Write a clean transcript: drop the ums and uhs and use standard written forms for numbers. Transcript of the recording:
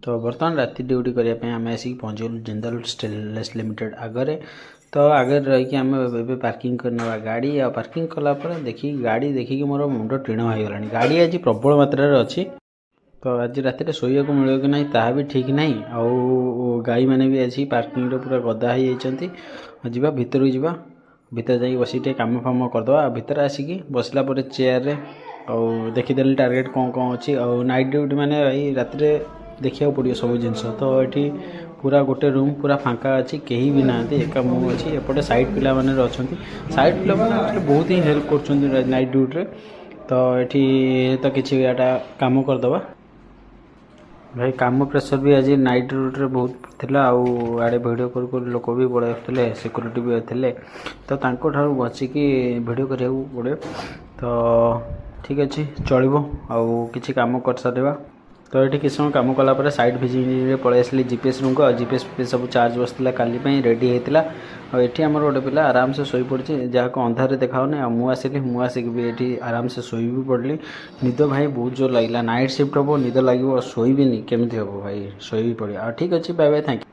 तो बर्तमान राति ड्यूटी करने आम आसिक पहुँचल जिंदल स्टेनलेस लिमिटेड आगे। तो आगे रही आम ए पार्किंग करना गाड़ी आ पार्किंग कलापर देखी गाड़ी देखिकी मोर मुंड टीण हो गलानी। गाड़ी आज प्रबल मात्रा अच्छी। तो आज राति शोया को मिले कि ना ता भी ठीक ना। आउ गाई मैंने भी आज पार्किंग पूरा गदा हो जा भितर जावा भितर जा बस कम फाम करदे भितर आसिकी बसला चेयर आउ देखीदे टार्गेट कौन कौन अच्छी आउ नाइट ड्यूटी मैंने भाई राति देखा पड़ो सब जिनस। तो ये पूरा गोटे रूम पूरा फांका अच्छी कहीं भी ना एका मुझे अच्छी एपटे साइड पिला माने अच्छा साइड पिला माने बहुत ही हेल्प कर नाइट ड्यूटी। तो ये तो किसी काम करदे भाई काम प्रेसर भी आज नाइट ड्यूटी बहुत थिला आड़े वीडियो कॉल लोक भी पड़े सिक्यूरीटी भी थे। तो तांको बचिकी वीडियो करा पड़े। तो ठीक अच्छे चलो आउ कि काम कर सारा। तो ये किसी समय कम कलापर साइड भिजिट पलि आसली जीपीएस रूम को जीपीएस सब चार्ज बसला काली रेडी होता। और आमर गोटे पिला आराम से शोई पड़ी जहाँ को अंधार देखाऊनी मुझे आसिक भी ये आराम से शोई भी पड़ली। निद भाई बहुत जोर लगे नाइट शिफ्ट हम निद लगे शोबी केमी हम भाई शोई पड़ा। ठीक अच्छे बाय बाय थैंक यू।